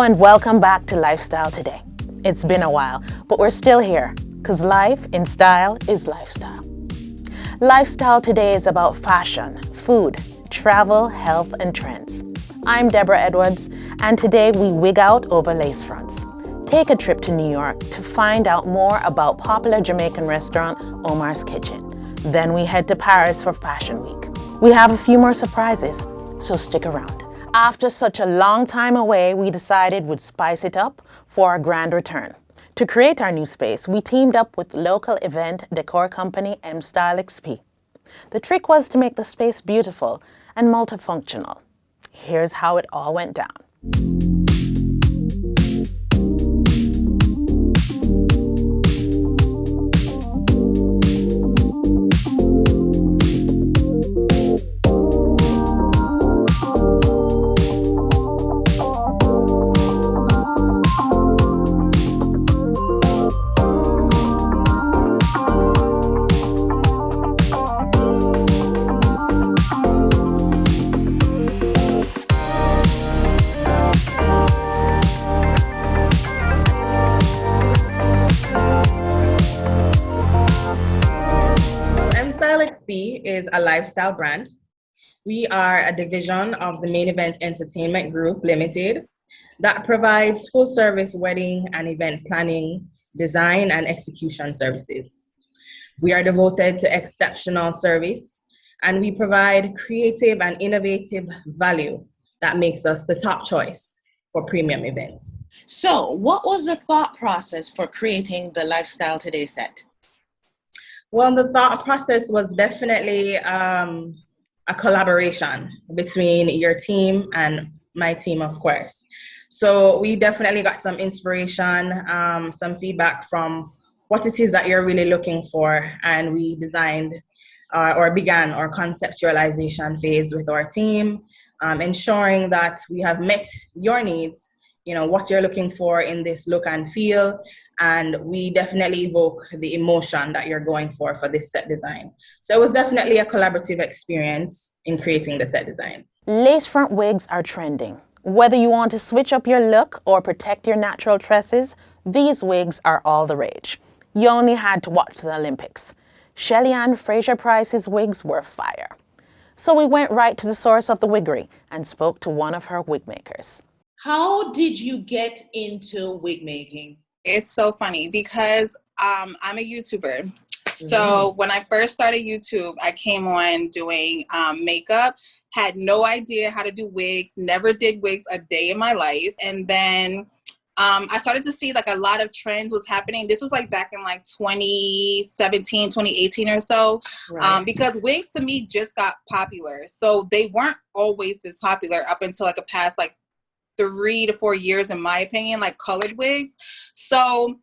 Hello and welcome back to Lifestyle Today. It's been a while, but we're still here because life in style is lifestyle. Lifestyle Today is about fashion, food, travel, health, and trends. I'm Deborah Edwards, and today we wig out over lace fronts. Take a trip to New York to find out more about popular Jamaican restaurant Omars Kitchen. Then we head to Paris for Fashion Week. We have a few more surprises, so stick around. After such a long time away, we decided we'd spice it up for our grand return. To create our new space, we teamed up with local event decor company MStyle XP. The trick was to make the space beautiful and multifunctional. Here's how it all went down. MStyle XP is a lifestyle brand. We are a division of the Main Event Entertainment Group Limited that provides full service wedding and event planning, design, and execution services. We are devoted to exceptional service, and we provide creative and innovative value that makes us the top choice for premium events. So, what was the thought process for creating the Lifestyle Today set? Well, the thought process was definitely a collaboration between your team and my team, of course. So we definitely got some inspiration, some feedback from what it is that you're really looking for. And we designed or began our conceptualization phase with our team, ensuring that we have met your needs, you know, what you're looking for in this look and feel. And we definitely evoke the emotion that you're going for this set design. So it was definitely a collaborative experience in creating the set design. Lace front wigs are trending. Whether you want to switch up your look or protect your natural tresses, these wigs are all the rage. You only had to watch the Olympics. Shelly-Ann Fraser-Pryce's wigs were fire. So we went right to the source of the wiggery and spoke to one of her wig makers. How did you get into wig making? It's so funny because I'm a YouTuber. So when I first started YouTube, I came on doing makeup, had no idea how to do wigs, never did wigs a day in my life. And then I started to see like a lot of trends was happening. This was like back in like 2017, 2018 or so, Right. because wigs to me just got popular. So they weren't always this popular up until like a past like 3 to 4 years, in my opinion, like colored wigs. So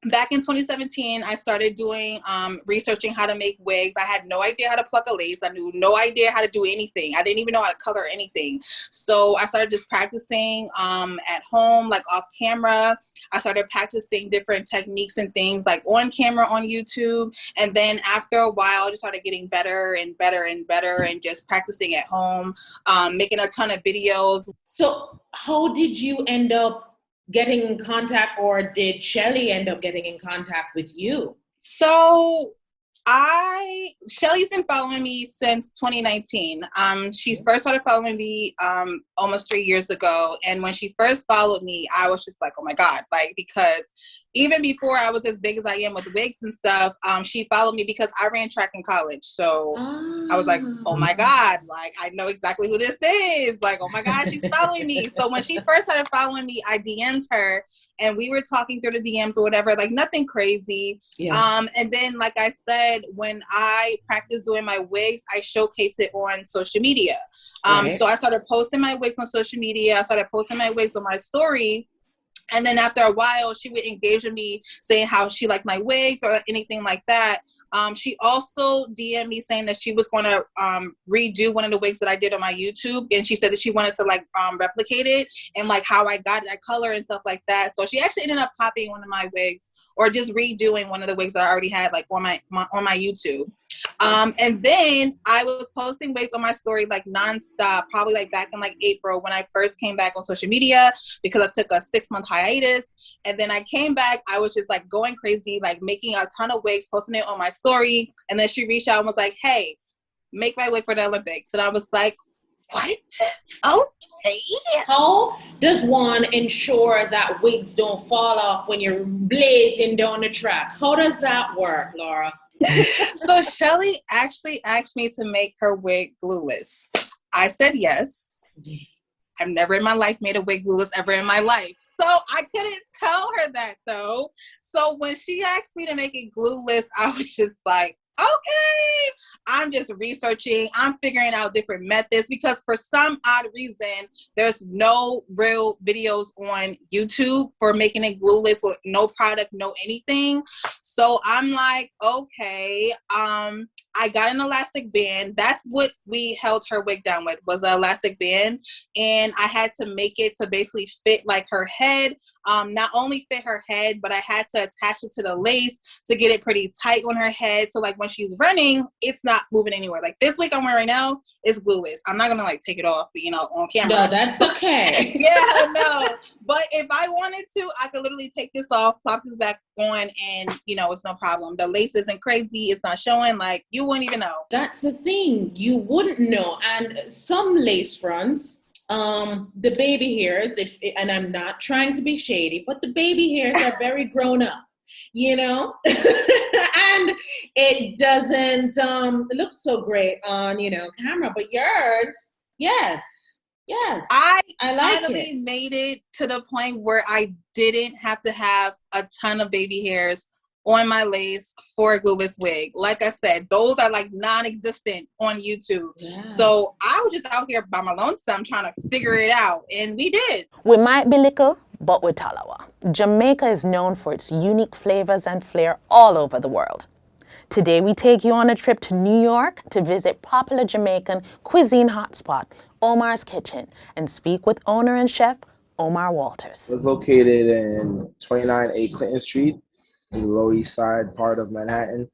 back in 2017, I started doing researching how to make wigs. I had no idea how to pluck a lace. I knew no idea how to do anything. I didn't even know how to color anything. So I started just practicing at home, like off camera. I started practicing different techniques and things like on camera on YouTube. And then after a while, I just started getting better and better and better and just practicing at home, making a ton of videos. So how did you end up getting in contact, or did Shelly end up getting in contact with you? So Shelly's been following me since 2019. She first started following me almost 3 years ago. And when she first followed me, I was just like, oh my God, like, because even before I was as big as I am with wigs and stuff, she followed me because I ran track in college. So I was like, oh my God, like, I know exactly who this is. Like, oh my God, she's following me. So when she first started following me, I DM'd her and we were talking through the DMs or whatever, like nothing crazy. Yeah. And then, like I said, when I practice doing my wigs, I showcase it on social media. Right. So I started posting my wigs on social media. I started posting my wigs on my story. And then after a while, she would engage with me saying how she liked my wigs or anything like that. She also DM'd me saying that she was going to redo one of the wigs that I did on my YouTube. And she said that she wanted to like replicate it and like how I got that color and stuff like that. So she actually ended up copying one of my wigs or just redoing one of the wigs that I already had like on my YouTube. And then I was posting wigs on my story like nonstop, probably like back in like April when I first came back on social media because I took a 6-month hiatus. And then I came back, I was just like going crazy, like making a ton of wigs, posting it on my story. And then she reached out and was like, hey, make my wig for the Olympics. And I was like, what? Okay. How does one ensure that wigs don't fall off when you're blazing down the track? How does that work, Laura? So Shelly actually asked me to make her wig glueless. I said yes. I've never in my life made a wig glueless ever in my life. So I couldn't tell her that though. So when she asked me to make it glueless, I was just like, okay, I'm just researching. I'm figuring out different methods because for some odd reason, there's no real videos on YouTube for making it glueless with no product, no anything. So I'm like, okay, I got an elastic band. That's what we held her wig down with, was an elastic band. And I had to make it to basically fit like her head. Not only fit her head, but I had to attach it to the lace to get it pretty tight on her head. So like when she's running, it's not moving anywhere. Like this wig I'm wearing right now is glueless. I'm not gonna like take it off, on camera. No, that's okay. Yeah, no. But if I wanted to, I could literally take this off, plop this back on, and it's no problem. The lace isn't crazy. It's not showing. Like you wouldn't even know. That's the thing. You wouldn't know. And some lace fronts, the baby hairs, and I'm not trying to be shady, but the baby hairs are very grown up, and it doesn't look so great on, camera, but yours, yes. I like finally it. made it to the point where I didn't have to have a ton of baby hairs on my lace for a glueless wig. Like I said, those are like non-existent on YouTube. Yeah. So I was just out here by my lonesome trying to figure it out, and we did. We might be little, but we're Talawa. Jamaica is known for its unique flavors and flair all over the world. Today we take you on a trip to New York to visit popular Jamaican cuisine hotspot, Omar's Kitchen, and speak with owner and chef, Omar Walters. It's located in 29A Clinton Street, in the Lower East Side part of Manhattan.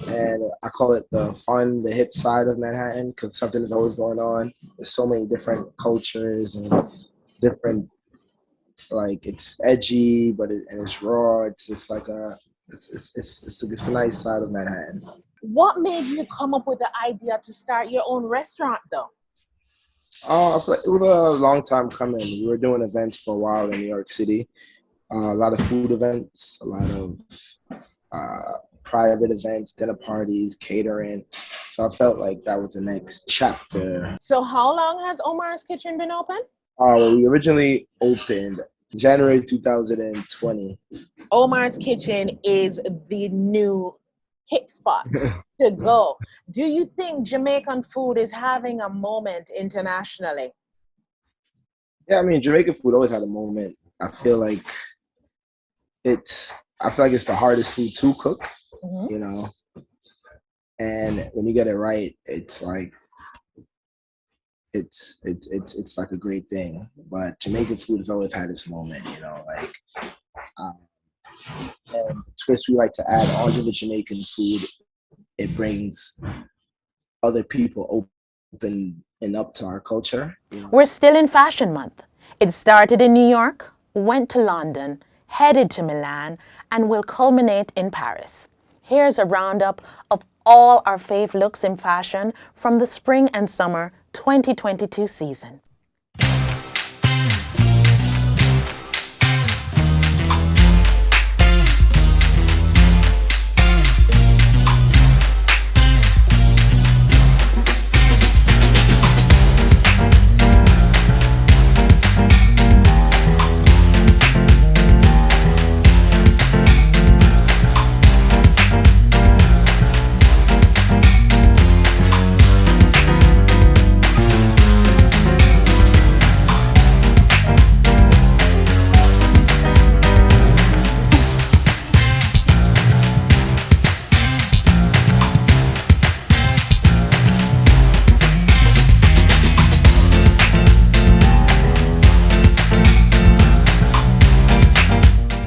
And I call it the fun, the hip side of Manhattan because something is always going on. There's so many different cultures and different, like it's edgy, but it's raw. It's just like it's a nice side of Manhattan. What made you come up with the idea to start your own restaurant though? I feel like it was a long time coming. We were doing events for a while in New York City. A lot of food events, a lot of private events, dinner parties, catering. So I felt like that was the next chapter. So how long has Omar's Kitchen been open? We originally opened January 2020. Omar's Kitchen is the new hip spot to go. Do you think Jamaican food is having a moment internationally? Yeah, I mean, Jamaican food always had a moment. I feel like it's the hardest food to cook, and when you get it right, it's like it's like a great thing. But Jamaican food has always had its moment, and the twist we like to add onto the Jamaican food, it brings other people open and up to our culture. We're still in Fashion Month. It started in New York, went to London, headed to Milan, and will culminate in Paris. Here's a roundup of all our fave looks in fashion from the spring and summer 2022 season.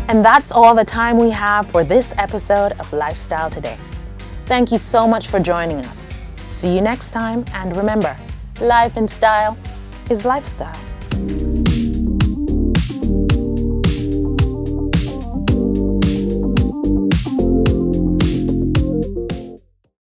And that's all the time we have for this episode of Lifestyle Today. Thank you so much for joining us. See you next time, and remember, life in style is lifestyle.